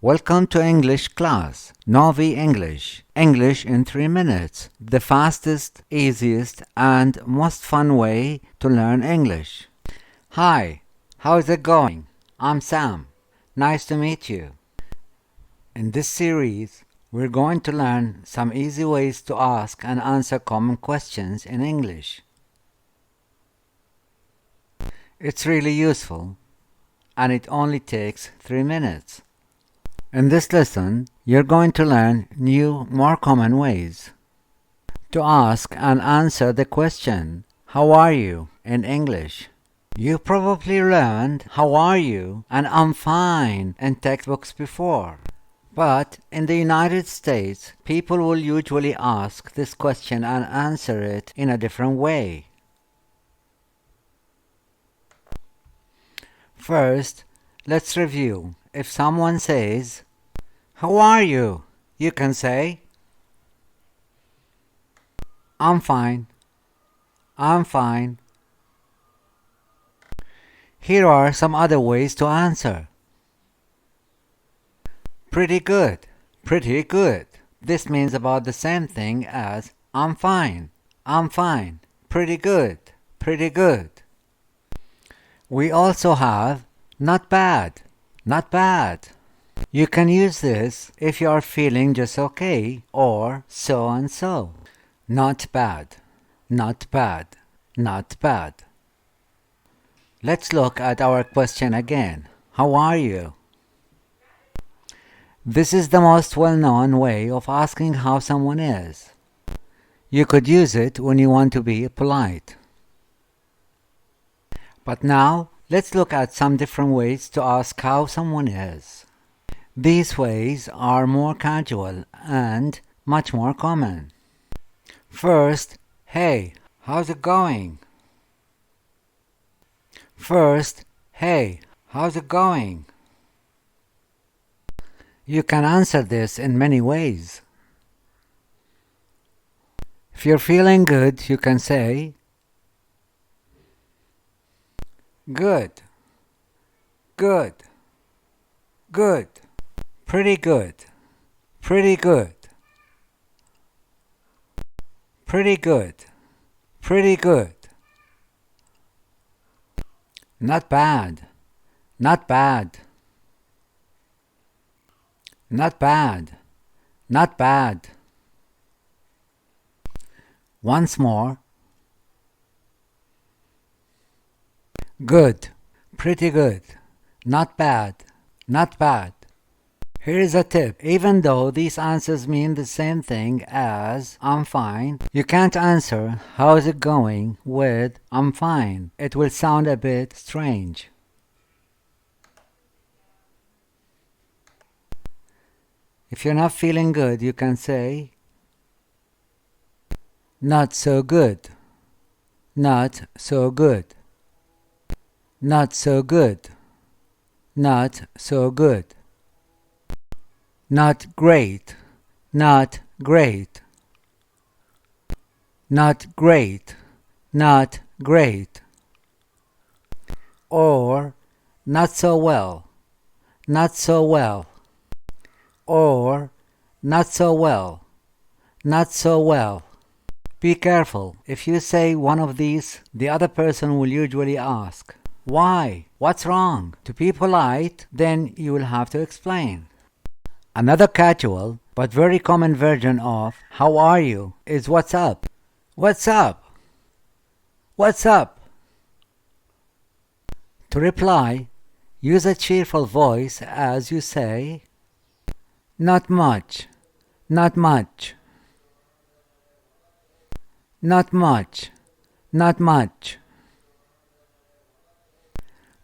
Welcome to English class, Novi English. English in 3 minutes. The fastest, easiest, and most fun way to learn English. Hi, how's it going? I'm Sam. Nice to meet you. In this series, we're going to learn some easy ways to ask and answer common questions in English. It's really useful, and it only takes 3 minutes. In this lesson, you're going to learn new, more common ways to ask and answer the question, "How are you?" in English. You probably learned "How are you?" and "I'm fine" in textbooks before. But in the United States, people will usually ask this question and answer it in a different way. First, let's review. If someone says, "How are you?" you can say, "I'm fine. I'm fine." Here are some other ways to answer. Pretty good. Pretty good. This means about the same thing as "I'm fine. I'm fine." Pretty good. Pretty good. We also have not bad. Not bad. You can use this if you are feeling just okay or so and so. Not bad. Not bad. Not bad. Let's look at our question again. How are you? This is the most well-known way of asking how someone is. You could use it when you want to be polite. But now, let's look at some different ways to ask how someone is. These ways are more casual and much more common. First, "Hey, how's it going?" First, "Hey, how's it going?" You can answer this in many ways. If you're feeling good, you can say, "Good, good, good, pretty good, pretty good, pretty good, pretty good, not bad, not bad, not bad, not bad." Once more. Good, pretty good, not bad, not bad. Here is a tip. Even though these answers mean the same thing as "I'm fine," you can't answer "How's it going?" with "I'm fine." It will sound a bit strange. If you're not feeling good, you can say, "Not so good, not so good, not so good, not so good, not great, not great, not great, not great," or "not so well, not so well," or "not so well, not so well." Be careful. If you say one of these, the other person will usually ask, "Why? What's wrong?" To be polite, then you will have to explain. Another casual but very common version of "How are you?" is "What's up?" What's up? What's up? To reply, use a cheerful voice as you say, "Not much, not much, not much, not much,"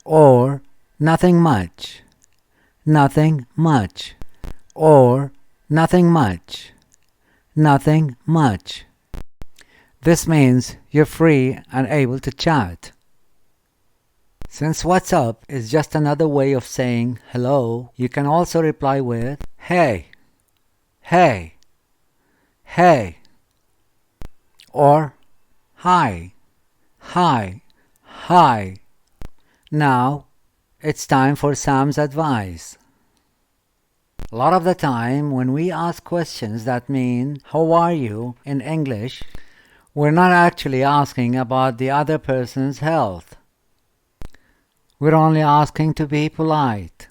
or "Nothing much, nothing much," or "Nothing much, nothing much." This means you're free and able to chat. Since "What's up?" is just another way of saying hello, you can also reply with "Hey, hey, hey," or "Hi, hi, hi." Now, it's time for Sam's advice. A lot of the time, when we ask questions that mean, how are you, in English, we're not actually asking about the other person's health. We're only asking to be polite.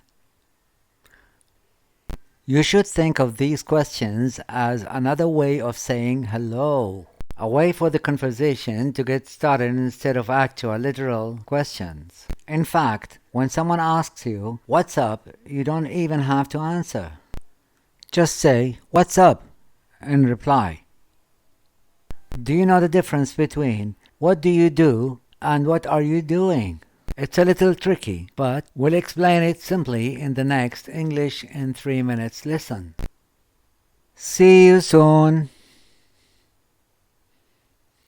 You should think of these questions as another way of saying hello, a way for the conversation to get started instead of actual literal questions. In fact, when someone asks you, "What's up?" you don't even have to answer. Just say, "What's up?" in reply. Do you know the difference between "What do you do?" and "What are you doing?" It's a little tricky, but we'll explain it simply in the next English in 3 minutes lesson. See you soon!